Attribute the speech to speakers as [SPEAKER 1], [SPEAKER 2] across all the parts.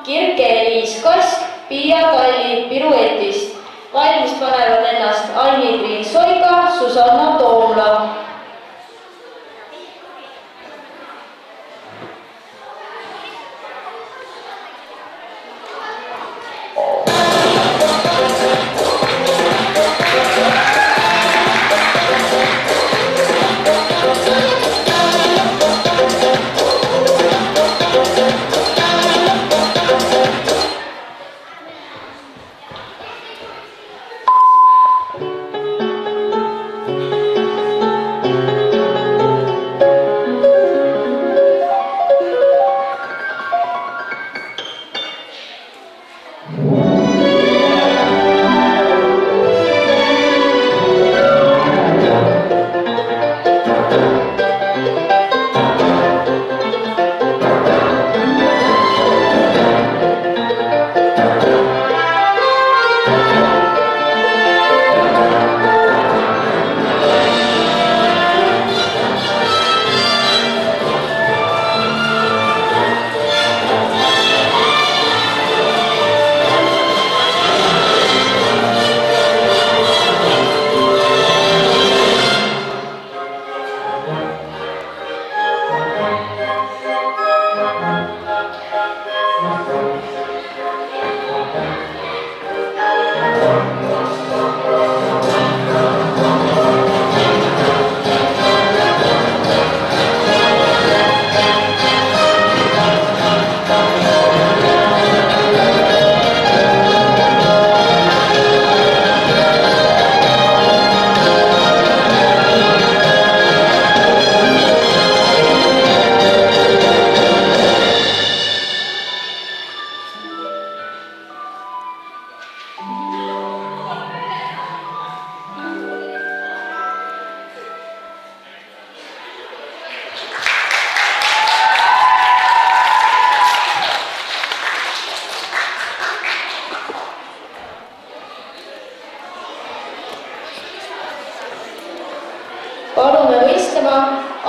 [SPEAKER 1] Kirke-Eliis Kask Piia Talli piruetist. Valmis panevad ennast Anni-Triin Soika, Susanna Toomla. Palume võistlema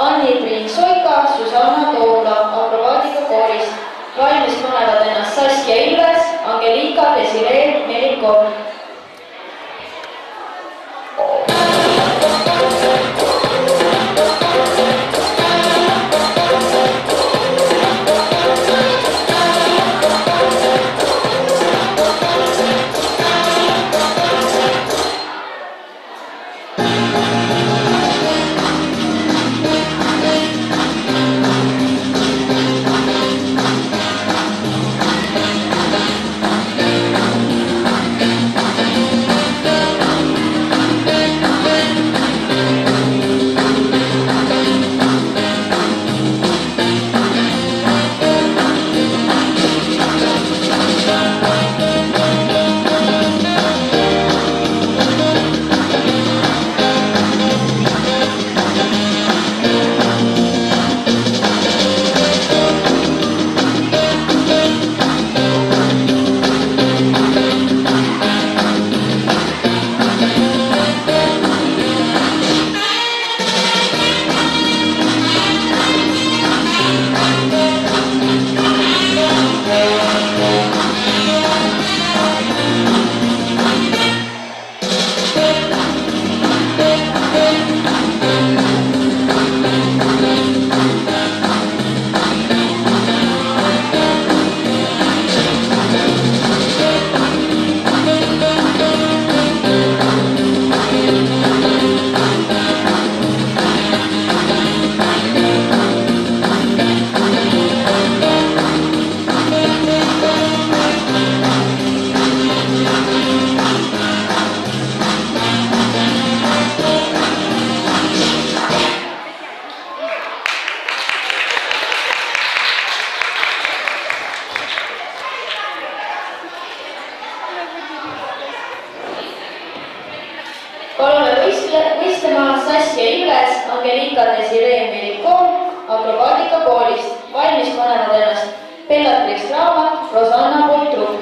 [SPEAKER 1] Anni-Triin Soika, Susanna Toomla akrobaadika koolist. Valmis panevad ennast Saskia Ilves, Angelika Desiree Melikov. Palume võistlema Saskia Ilves, Angelika Desiree Melikov akrobaadika koolist. Valmis panevad ennast Bellatrix Raamat, Rosanna Poltruk.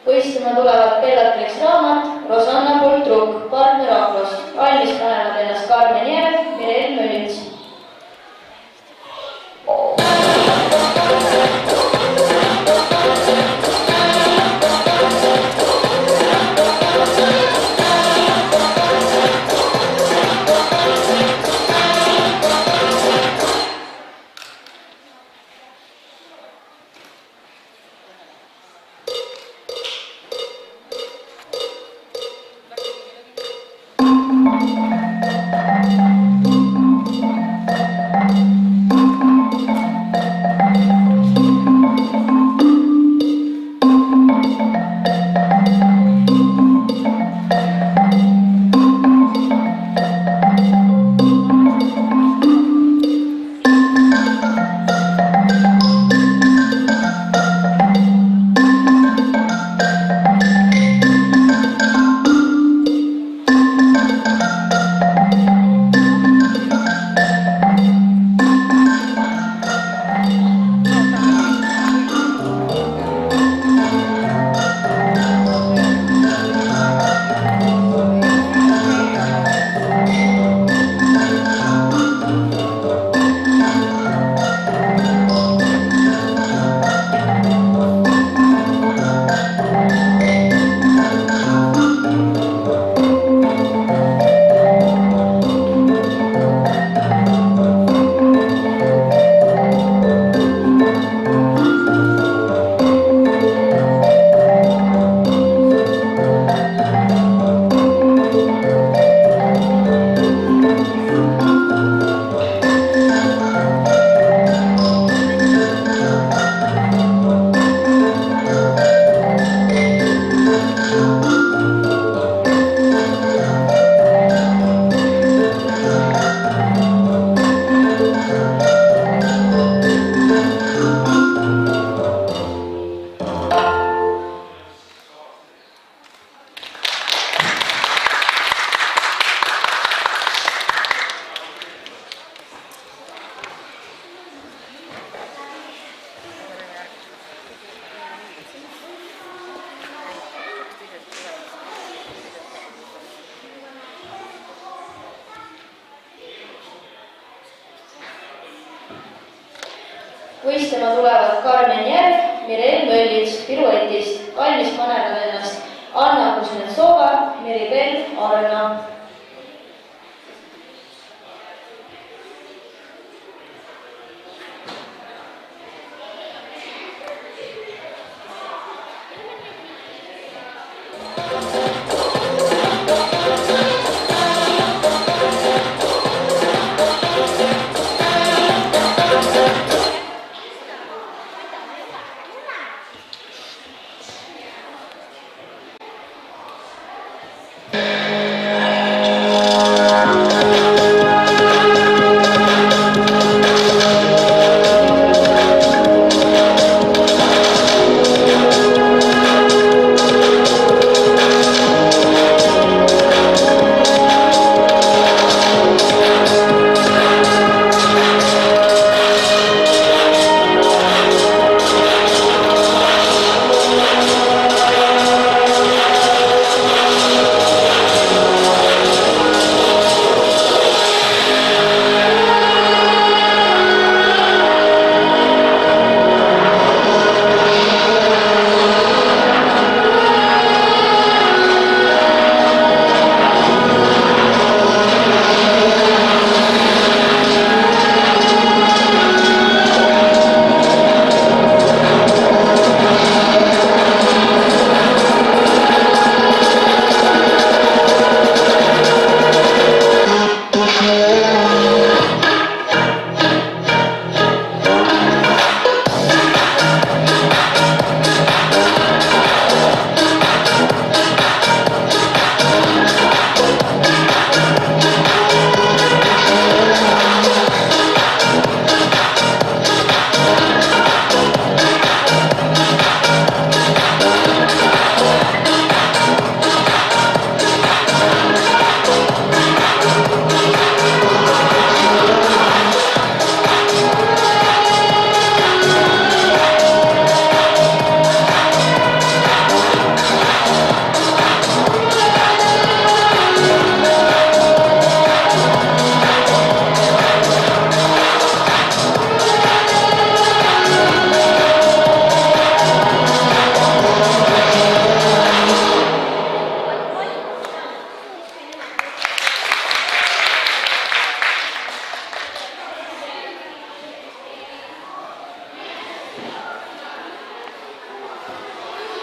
[SPEAKER 1] võistlema tulevad Bellatrix Raamat, Rosanna Poltruk, partner Aklos. Valmis panevad ennast Karmen Järv, Mirel Mölits. Võistlema tulevad Karmen Järv, Mirel Möllis piruetist. Valmis panevad ennast Anna Kuznetsova, Miribel Arna.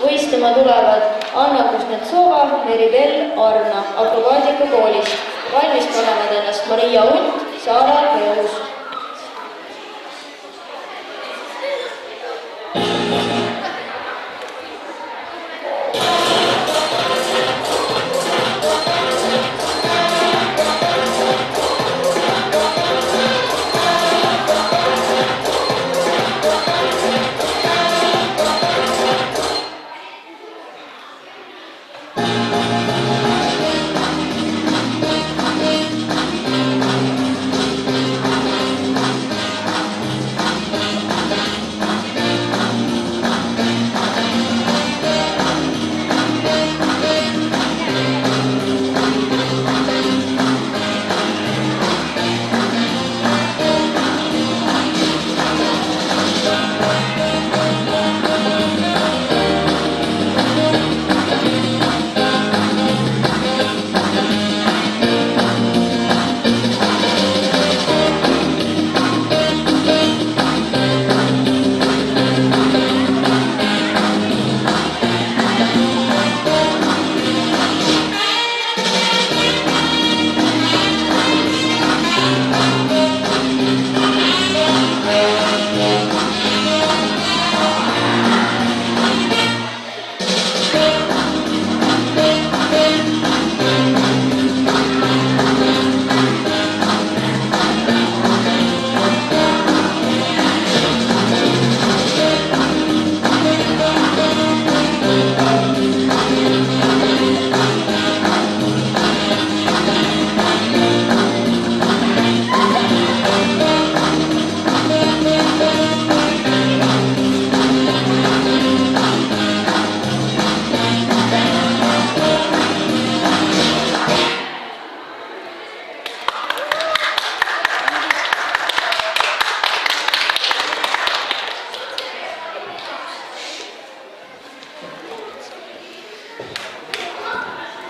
[SPEAKER 1] võistlema tulevad Anna Kuznetsova, Meribel Arna akrobaatikakoolist. Valmis panevad ennast Maria Unt, Saara Reus.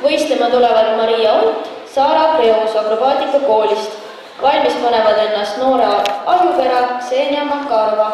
[SPEAKER 1] Võistlema tulevad Maria Unt, Saara Reus akrobaatikakoolist. Valmis panevad ennast Noore Ahjupera, Ksenija Makarova.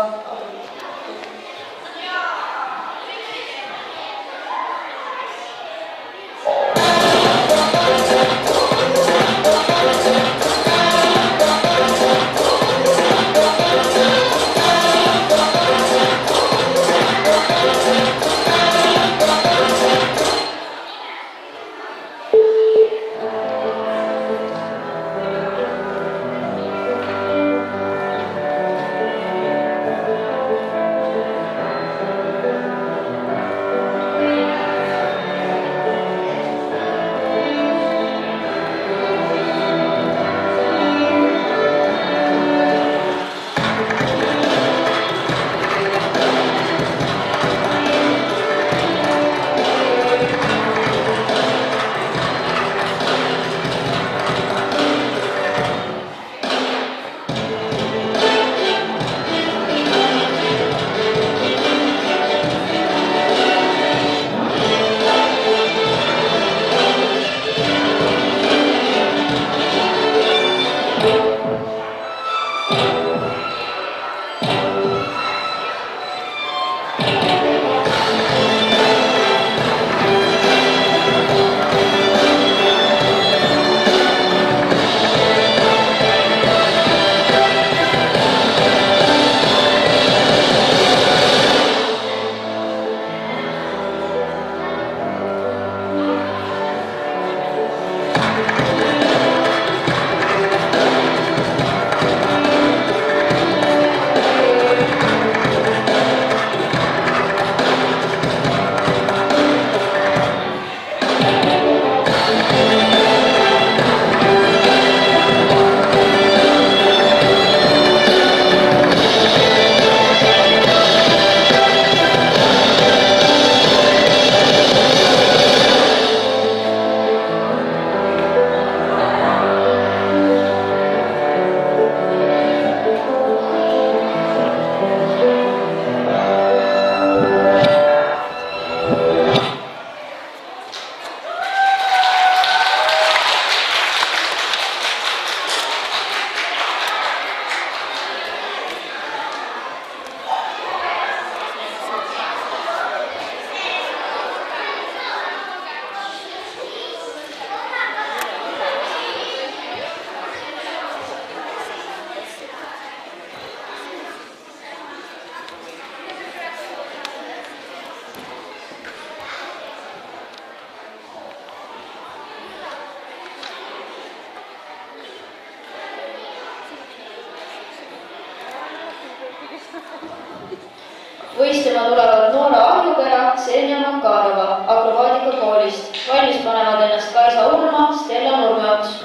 [SPEAKER 1] võistlema tulevad Noora Ahjupera, Ksenija Makarova akrobaatika-koolist. Valmis panevad ennast Kaisa Urma, Stella Nurmeots.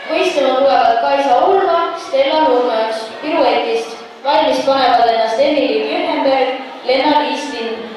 [SPEAKER 1] Võistlema tulevad Kaisa Urma, Stella Nurmeots piruetist. Valmis panevad ennast Emily Mühenberg, Lennart Lind.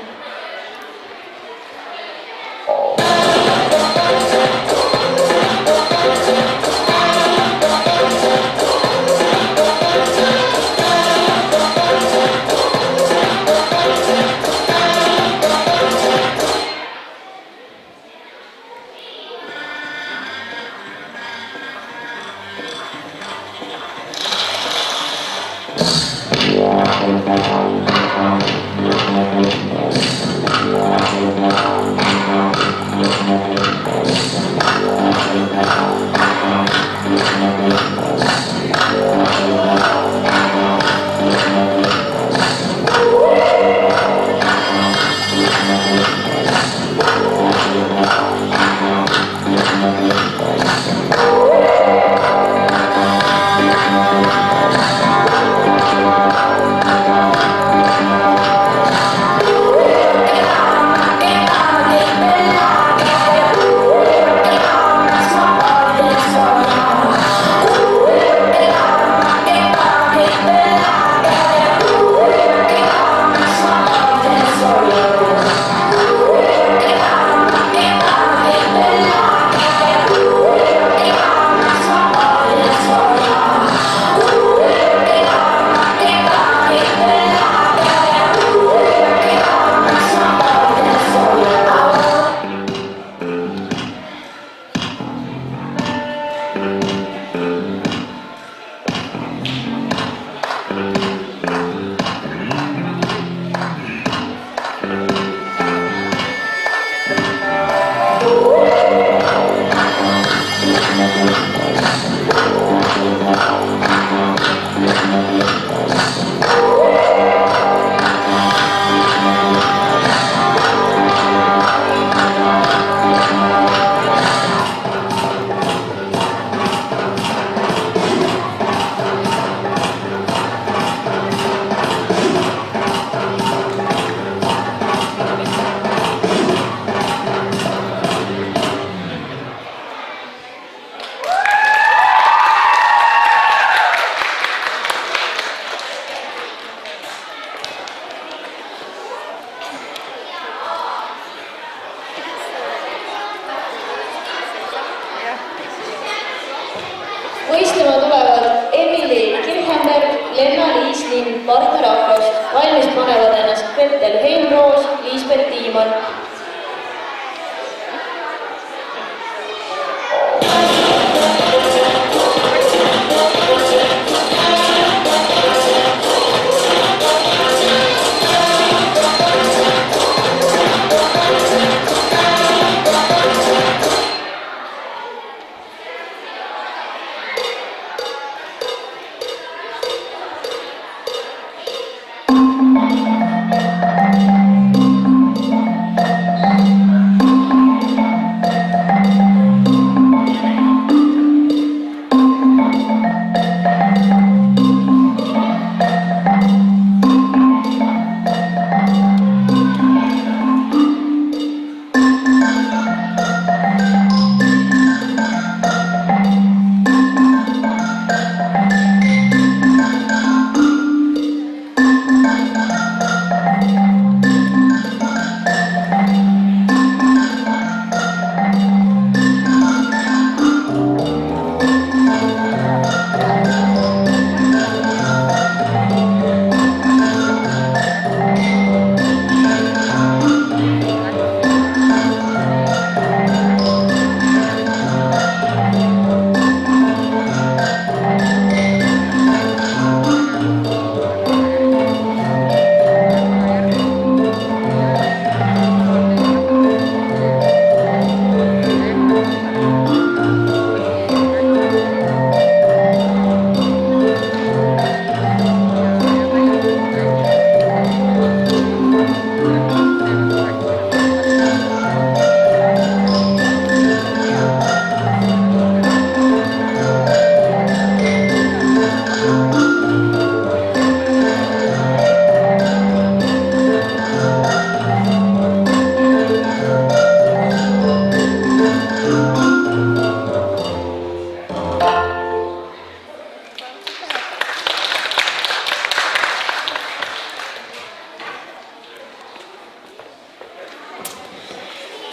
[SPEAKER 1] Marta Raklost. Valmis panevad ennast Gretel Heimroos, Liisbet Tiimann.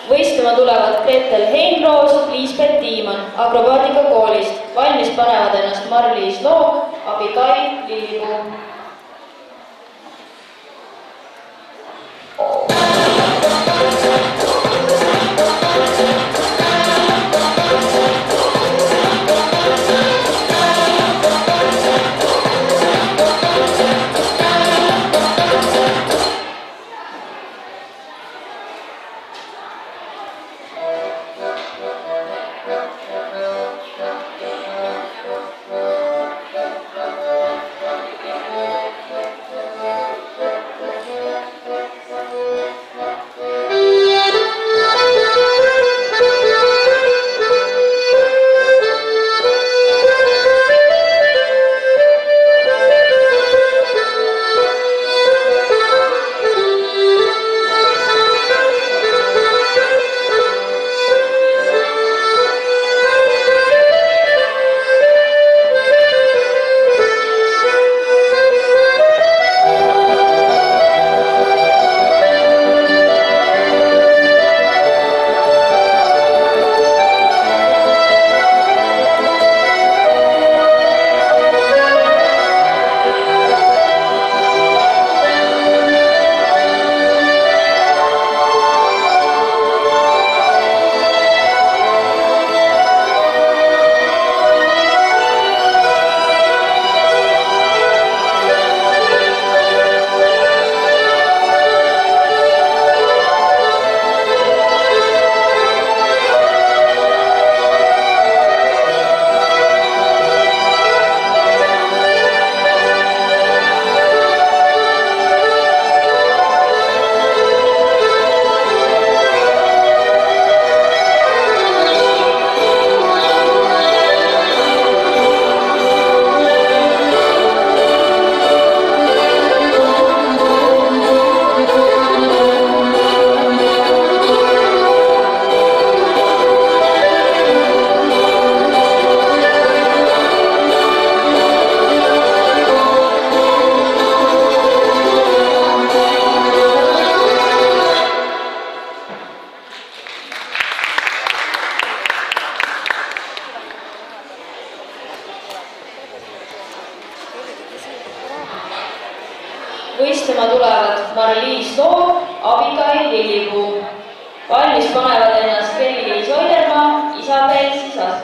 [SPEAKER 1] Võistlema tulevad Gretel Heimroos, Liisbet Tiimann akrobaatikakoolist. Valmis panevad ennast Mari-Liis Loog, Abigail Lillipuu. võistlema tulevad Mari-Liis Loom, Abigail Lillipuu. Valmis panevad ennast Kelly-Liis Oidermaa, Isabel Sisas.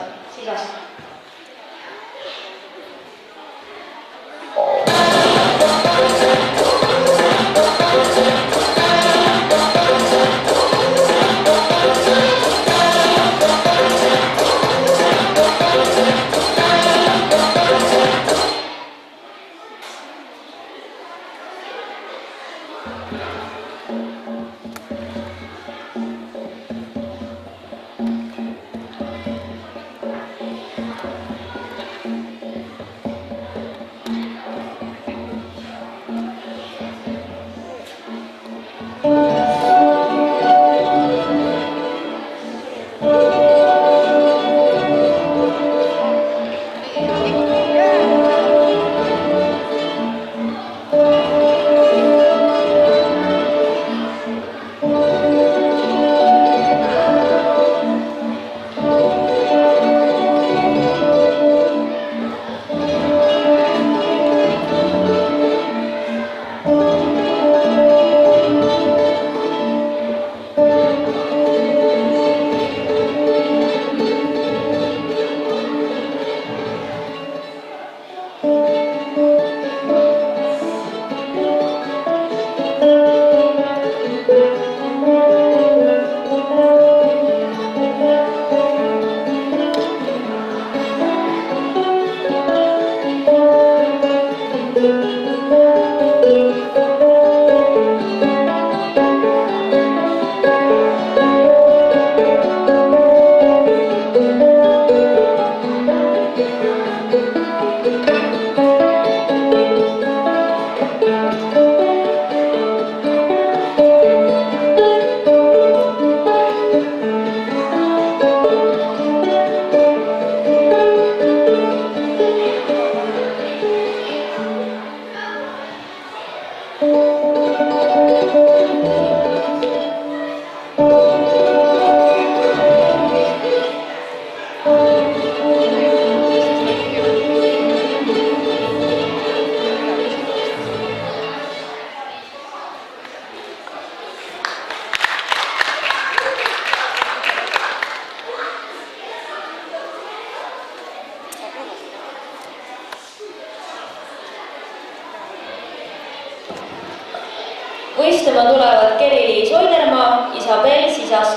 [SPEAKER 1] Võistlema tulevad Kelly-Liis Oidermaa, Isabel Sisas.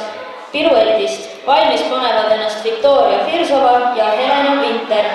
[SPEAKER 1] Piruetist valmis panevad ennast Viktoria Firsova ja Helena Vinter.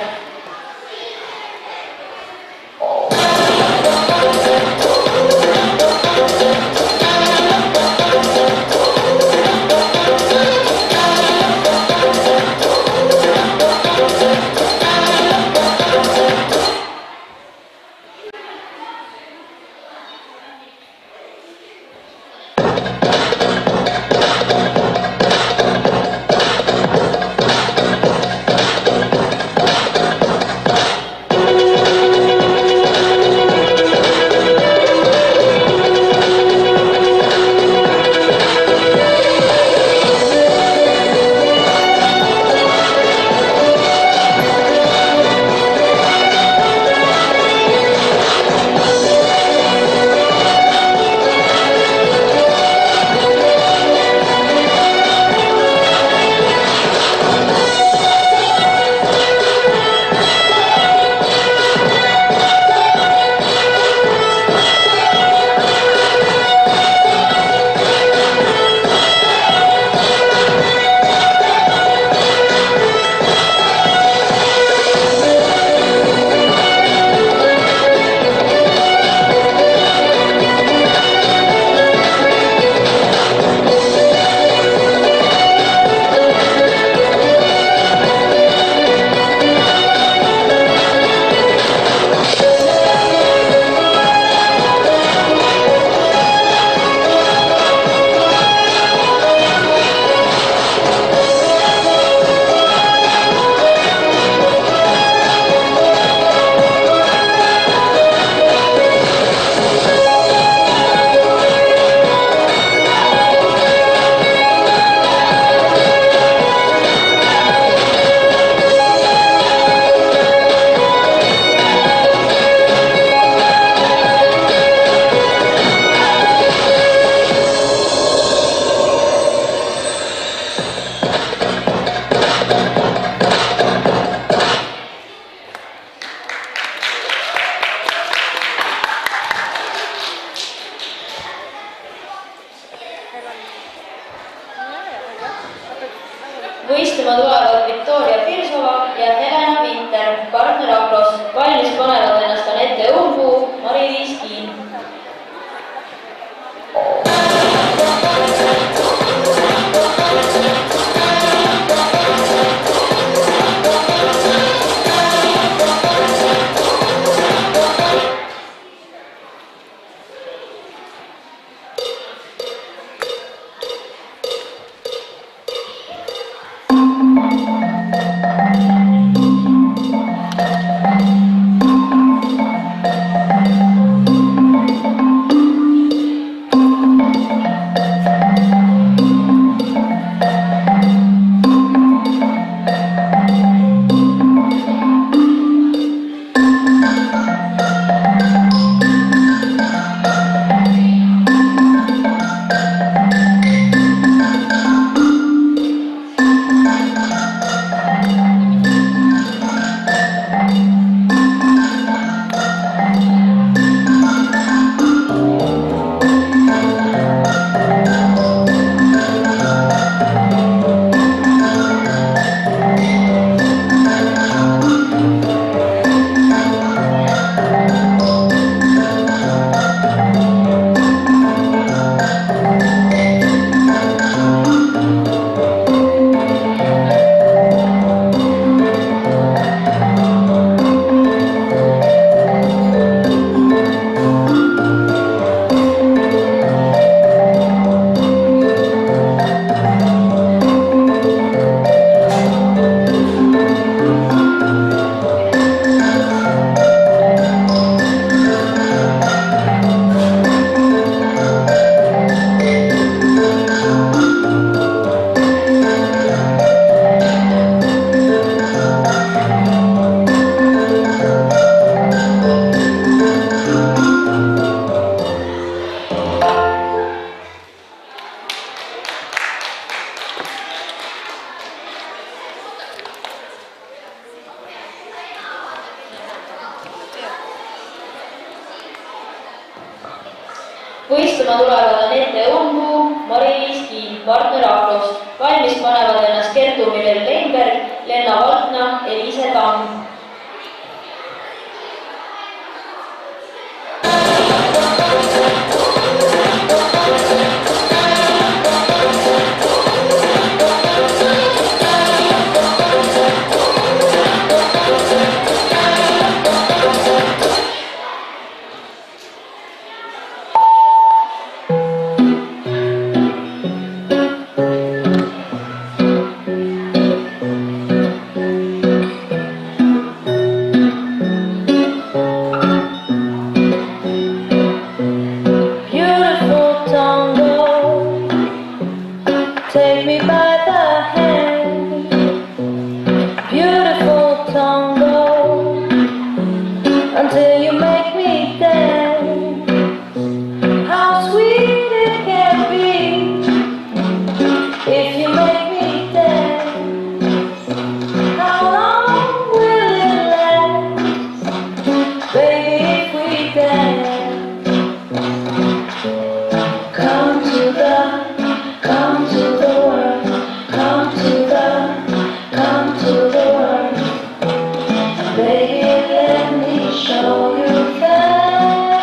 [SPEAKER 1] Anette Umbuu, Mari-Liis Kiin. Võistlema tulevad Anette Umbuu, Mari-Liis Kiin, partner Aklost. Valmis panevad ennast Kertu Mirel Leinberg, Lenna Valtna, Eliise Tamm.
[SPEAKER 2] Take me by the hand, beautiful tango, until you make me dance. How sweet it can be if you make me dance. How long will it last, baby, if we dance? Come to the world, baby, let me show you that.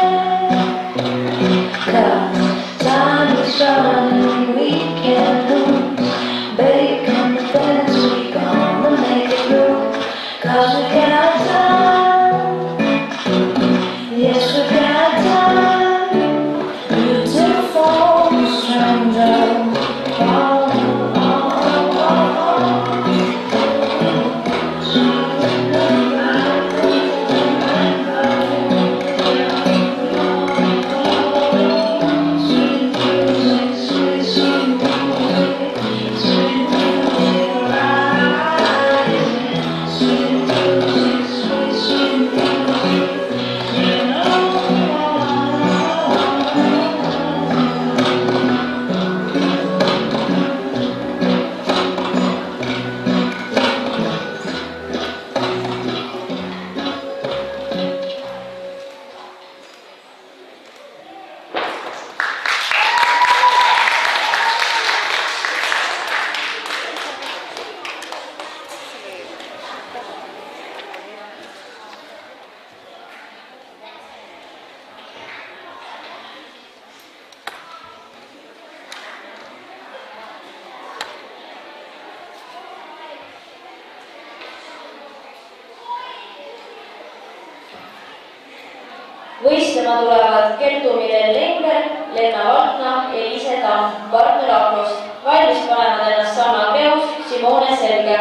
[SPEAKER 1] Võistlema tulevad Kertu Mirel Lenger, Lenna Valtna, Eliise Tamm, partner Aklost. Valmis panevad ennast Sanna Kreus, Simone Selge.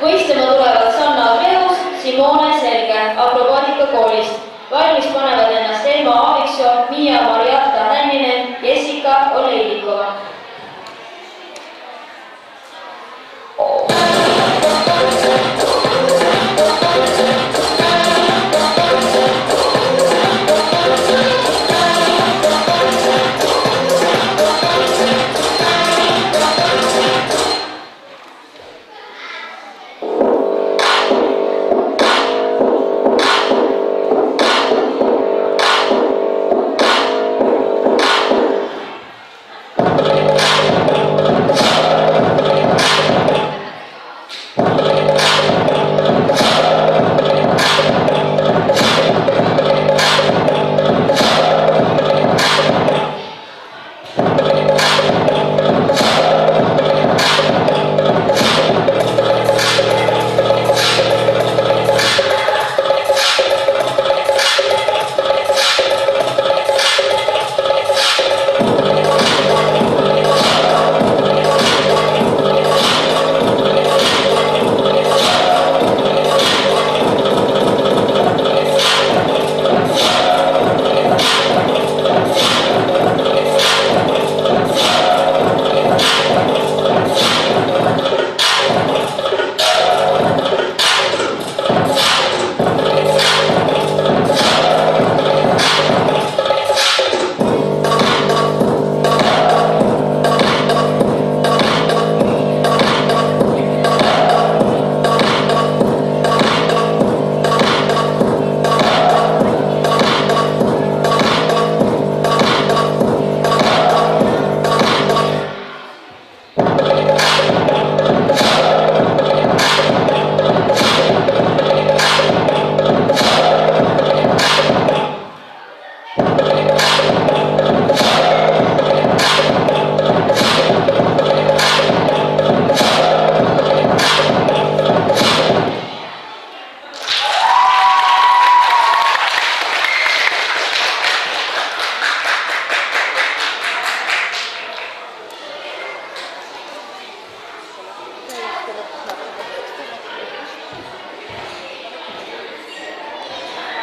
[SPEAKER 1] Võistlema tulevad Sanna Kreus, Simone Selge akrobaatika-koolist. Valmis panevad ennast Elma Aaviksoo, Miia Mariatta Hänninen, Jessica Oleinikova.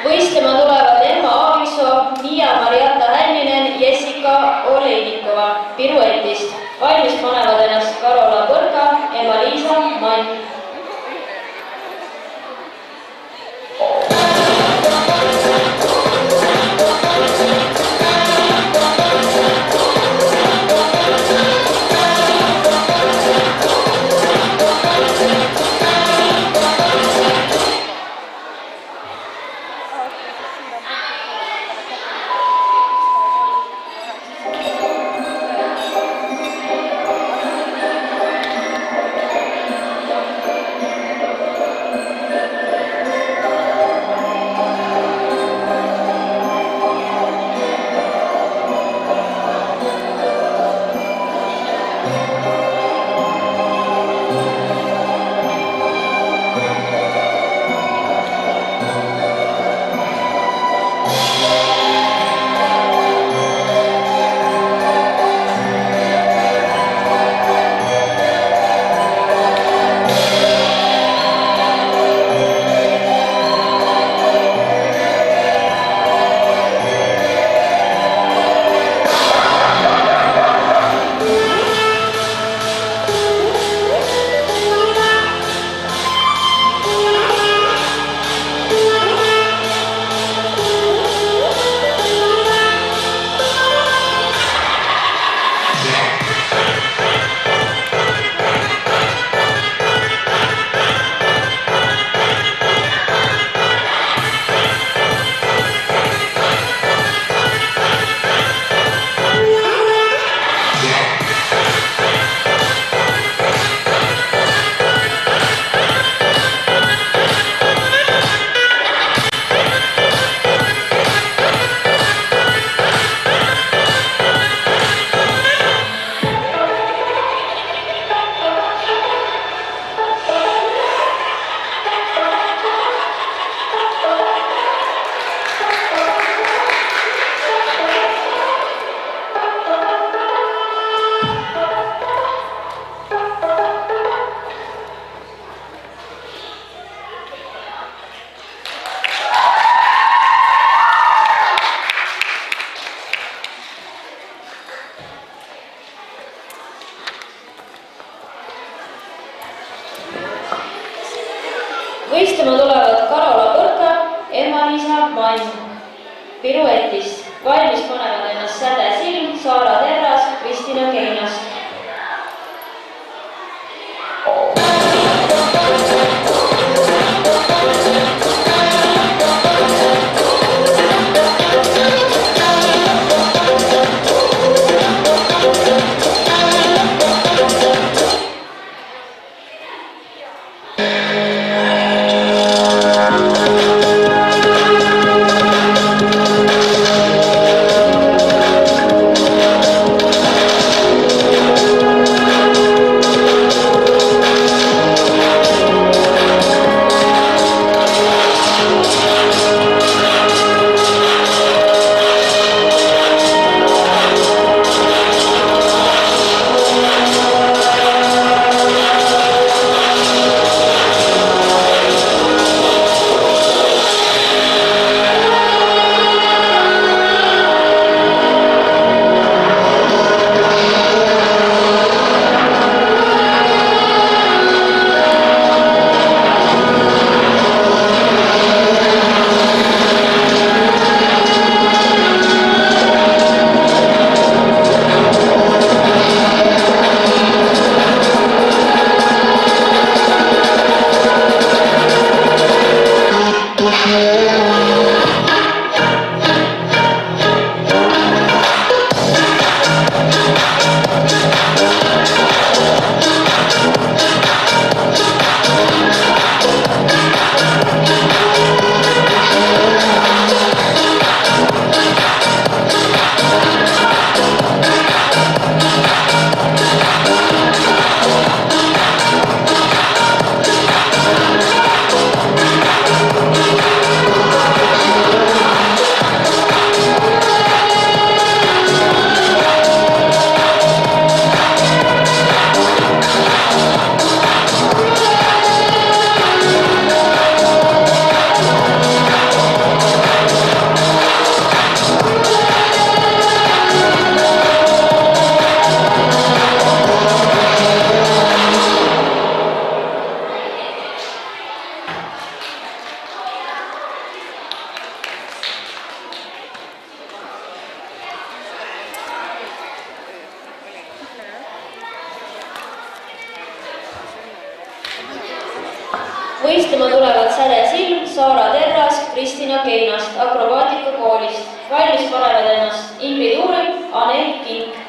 [SPEAKER 1] võistlema tulevad Emma Aaviksoo, Miia-Marietta Hänninen, Jessica Olejnikova piruetist. Valmis panevad ennast Karola Põrka, Ema-Liisa Mann. Võistlema tulevad Karola Põrka, Ema-Liisa Mann piruetist. Valmis panevad ennast Säde Silm, Saara Terras, Kristina Keinast. Võistlema tulevad Säde Silm, Saara Terras, Kristina Keinast, akrobaatika-koolist. Valmis panevad ennast Ingrid Uuring, Anel Kink.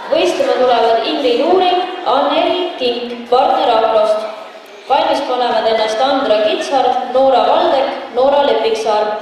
[SPEAKER 1] Võistlema tulevad Ingrid Uuring, Anneli Kink, partner Akrost. Valmis panevad ennast Andra Kitsard, Noora Valdek, Noora Lepiksaar.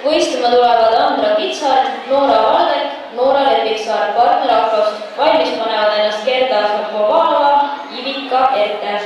[SPEAKER 1] Võistlema tulevad Andra Kitsart, Noora Valdek, Noora Lepiksaar, partner Aklost. Valmis panevad ennast Gerda Šapovalova, Ivika Erte.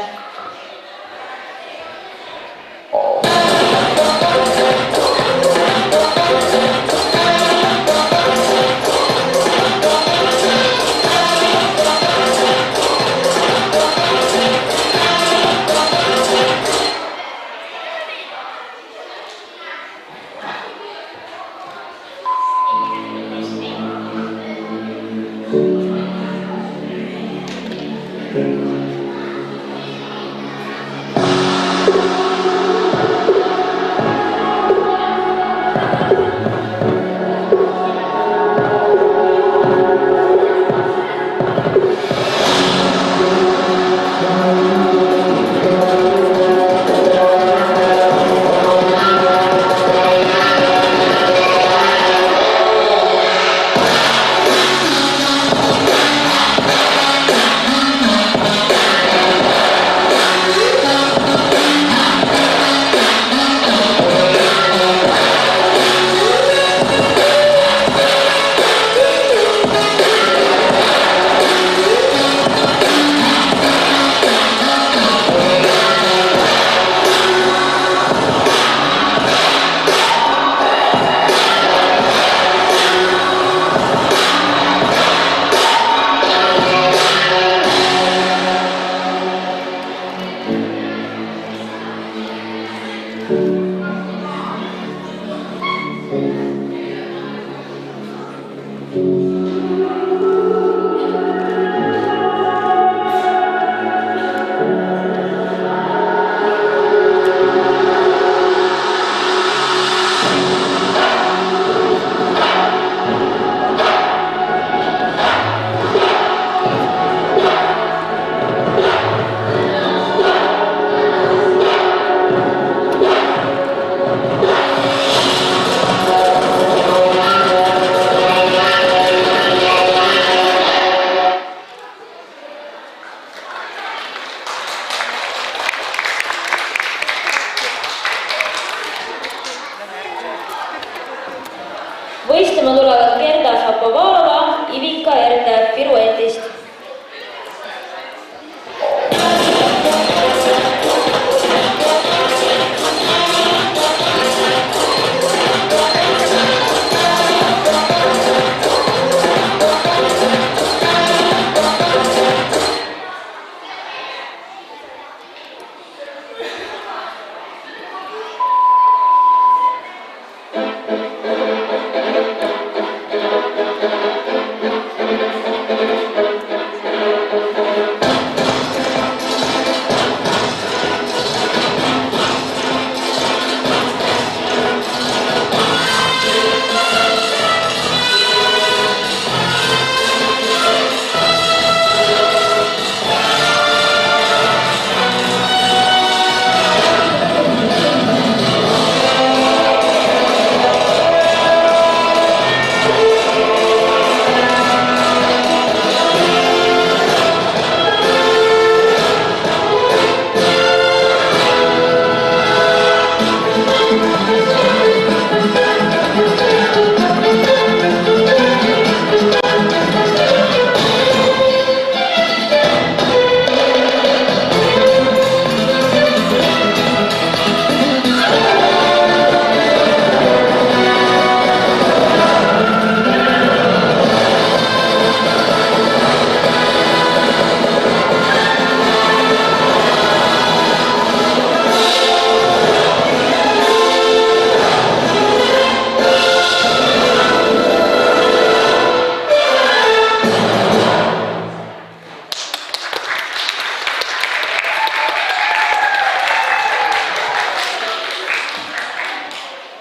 [SPEAKER 1] Võistlema tulevad Gerda Šapovalova, Ivika Erte piruetist.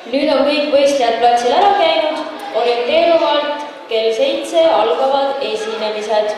[SPEAKER 1] Nüüd on kõik võistlejad platsil ära käinud, orienteeruvalt kell 7 algavad esinemised.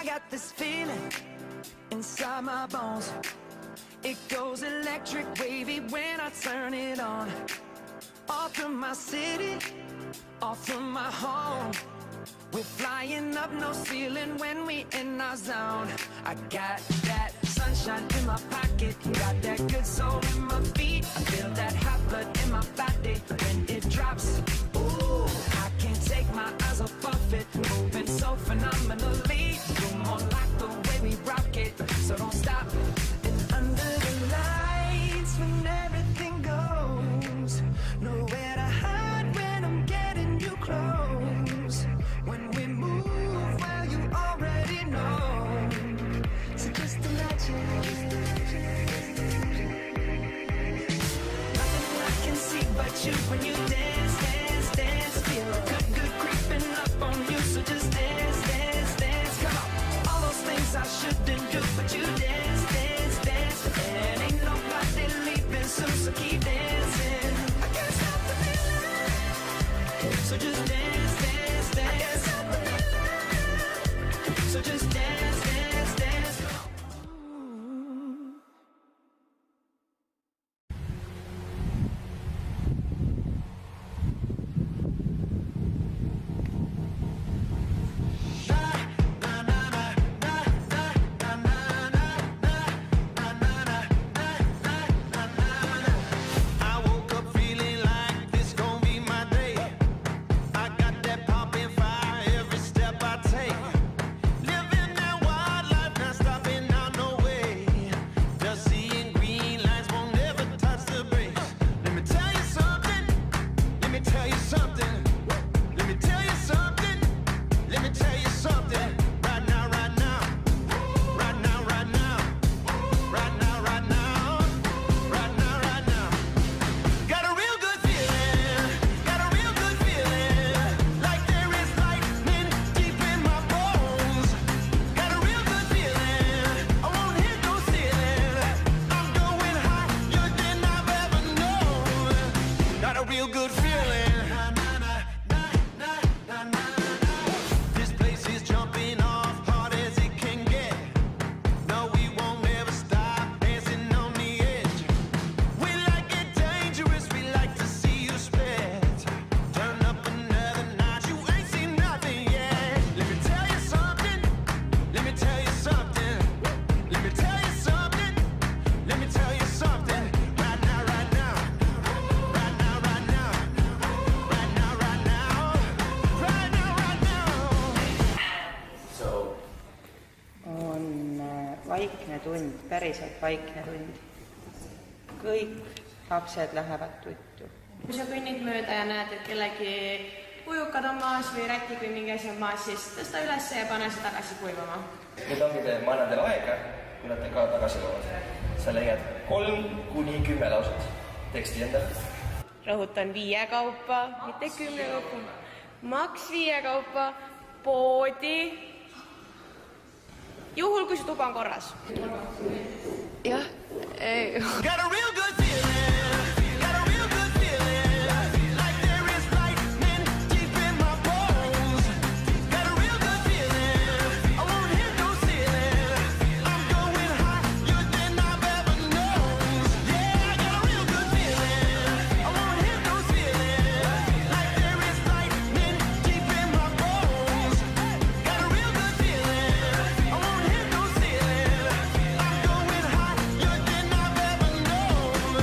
[SPEAKER 3] I got this feeling inside my bones. It goes electric wavy when I turn it on. All through my city, all through my home. We're flying up, no ceiling when we in our zone. I got that sunshine in my pocket, got that good soul in my feet. I feel that hot blood in my body when it drops. Ooh, I can't take my eyes off of it, moving so phenomenally. You're more like the way we rock it, so don't stop. And under the lights when everything goes, nowhere to hide when I'm getting you close. When we move, well, you already know. So just imagine. Nothing I can see but you when you dance, dance, dance. Feel good, good creeping up on you. So just dance, dance, dance. Come on. All those things I shouldn't do, but you dance, dance, dance. And ain't nobody leaving soon, so keep dancing. I can't stop the feeling. So just dance, dance, dance. So just dance, dance, dance.
[SPEAKER 4] I woke up feeling like this gon' be my day. I got that poppin' fire every step I take. Living that wild life, not stopping out no way. Just seeing green lights, won't never touch the brakes. Let me tell you something. Let me tell you something. Let me tell you something. Let me tell you something. Right now, right now. Right now, right now. Right now, right now. Right now, right now. Got a real good feeling. Got a real good feeling. Like there is lightning deep in my bones. Got a real good feeling. I won't hit no ceiling. I'm going higher than I've ever known. Got a real good feeling. This place is jumping off hard as it can get. No, we won't ever stop dancing on the edge. We like it dangerous, we like to see you split. Turn up another notch, you ain't seen nothing yet. Let me tell you something. Let me tell you something. Let me tell you something. Let me tell you something. Right now, right now. Right now, right now. Right now, right now. Right now, right now.
[SPEAKER 5] On vaikne tund, päriselt vaikne tund. Kõik lapsed lähevad tuttu.
[SPEAKER 6] kui sa kõnnid mööda ja näed, et kellegi kujukad on maas või rätik või mingi asi on maas, siis tõsta üles ja pane see tagasi kuivama.
[SPEAKER 7] Nüüd ongi ma annan teile aega, kui nad ka tagasi jõuavad. Sa leiad 3–10 lauset teksti endale.
[SPEAKER 6] Rõhutan 5 kaupa, mitte 10 kaupa. Maks 5 kaupa, poodi. Juhul, kui su tuba on korras. Jah, ei.
[SPEAKER 4] Got a real good feeling. Got a real good feeling. Like there is lightning deep in my bones. Got a real good feeling. I won't hit no ceiling. I'm going higher than I've ever known. Yeah, I got a real good feeling. I won't hit no ceiling. Like there is lightning deep in my bones. Got a real good feeling. I won't hit no ceiling. I'm going higher than I've ever known.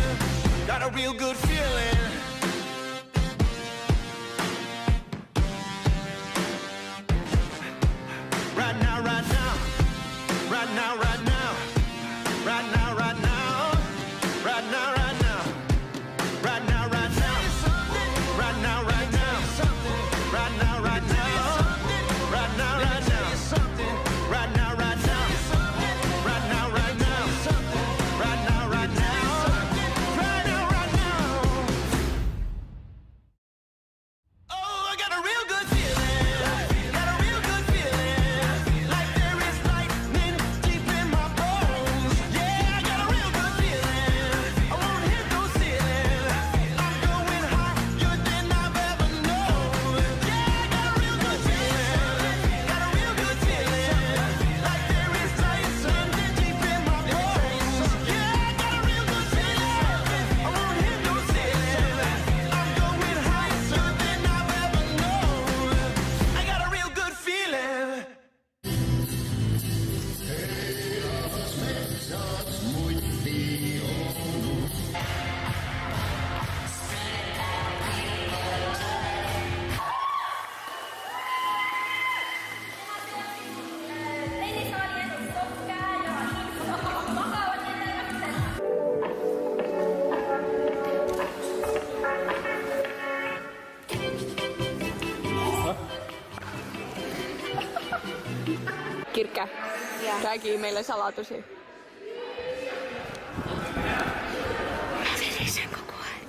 [SPEAKER 8] Kirke, räägi meile saladusi. Ma verisen kogu aeg.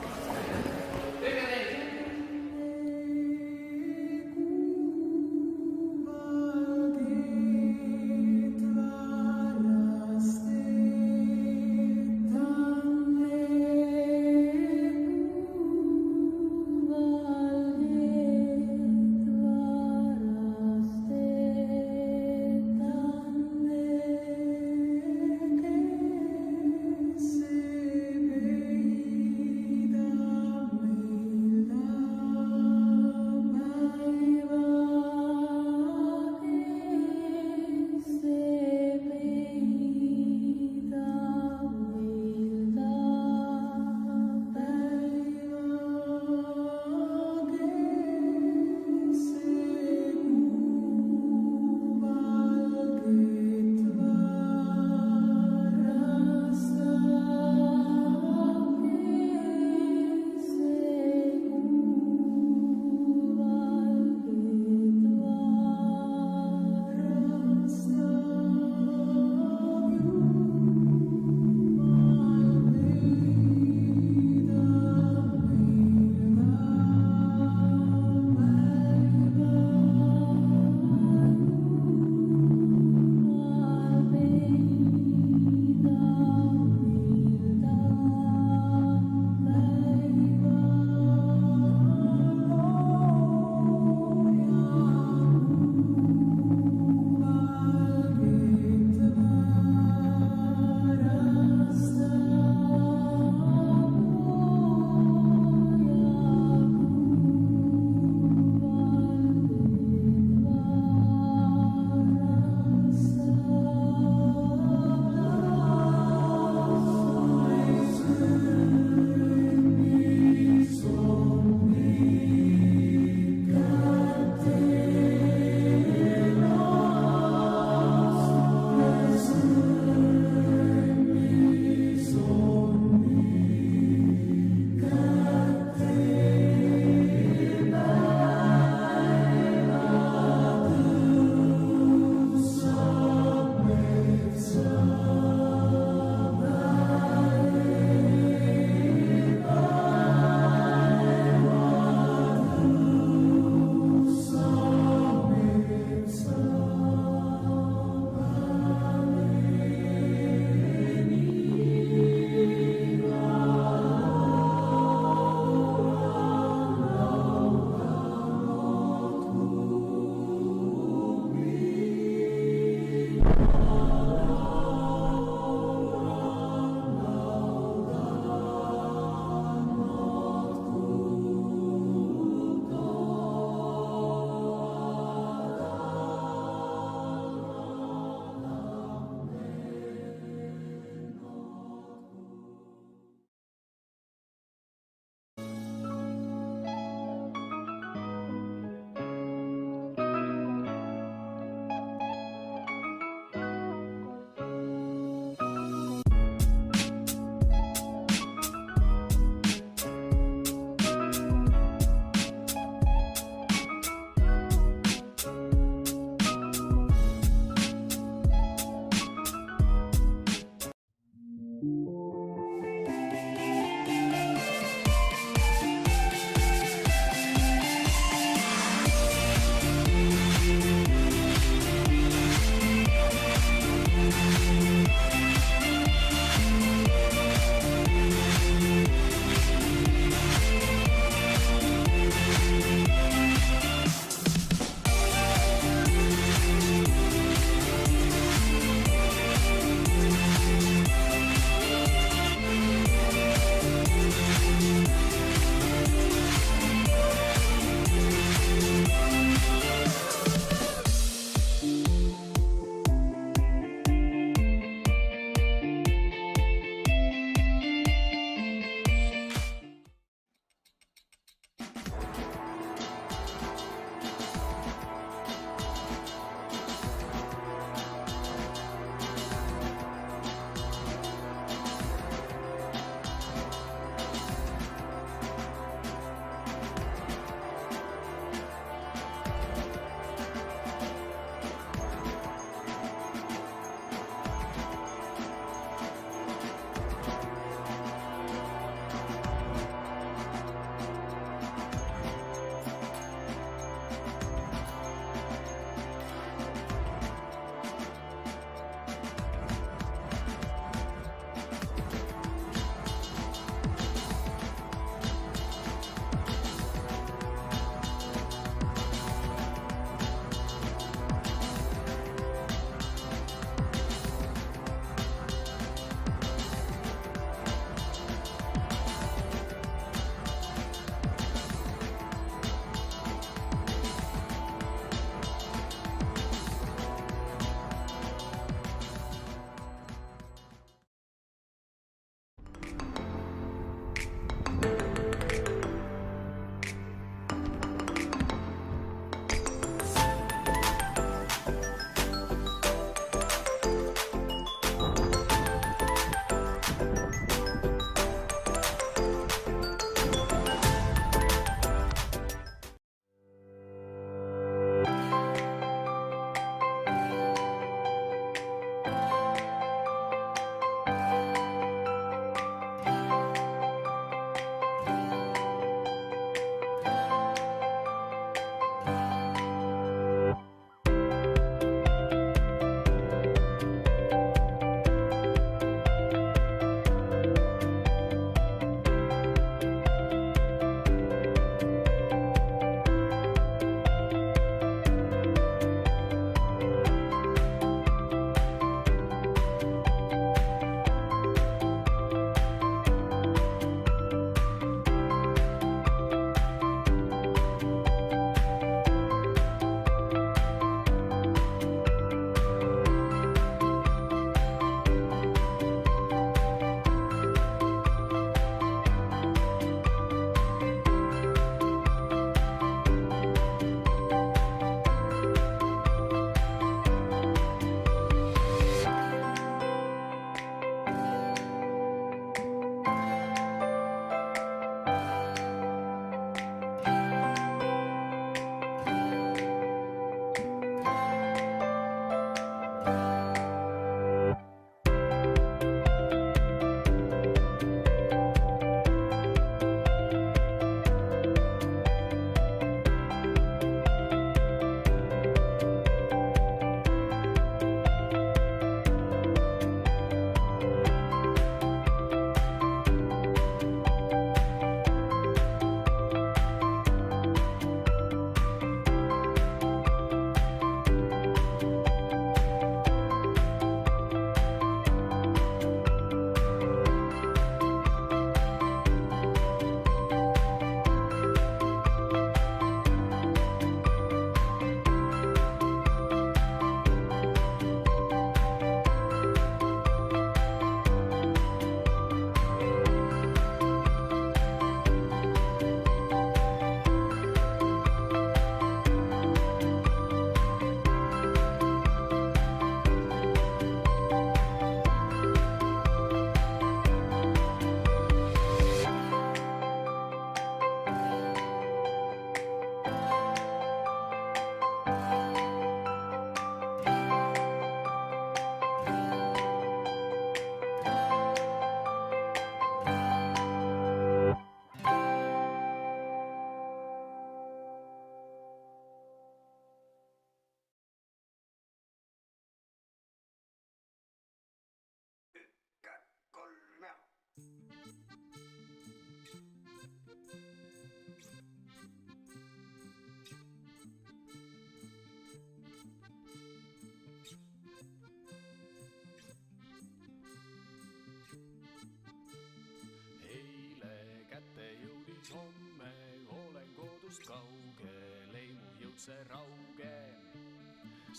[SPEAKER 9] kaugel ei mu jõudse rauge.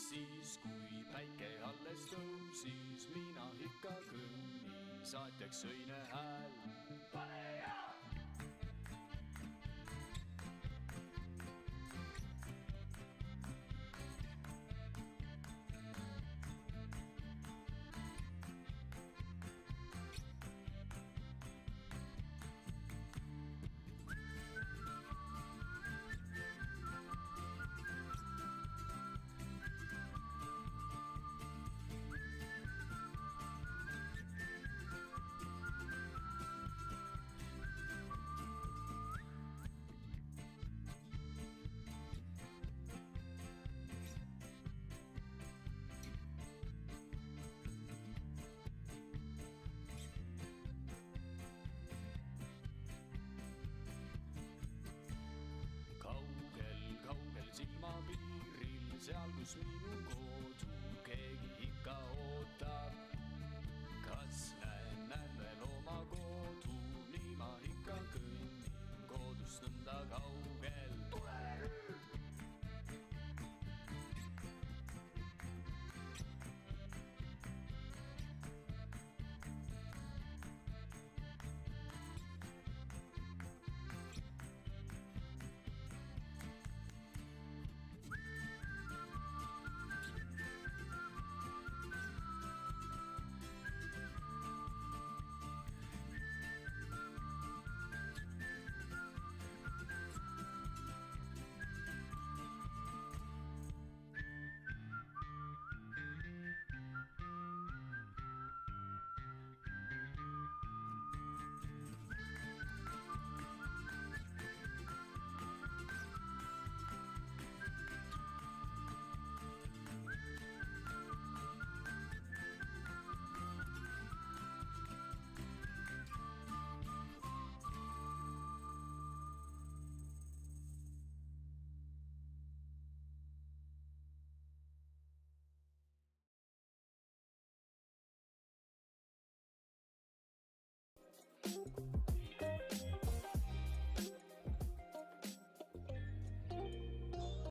[SPEAKER 9] Siis kui päike alles tõusis, mina ikka kõnnin, saatjaks õine hääl. Pane ja! Silmapiiril, seal kus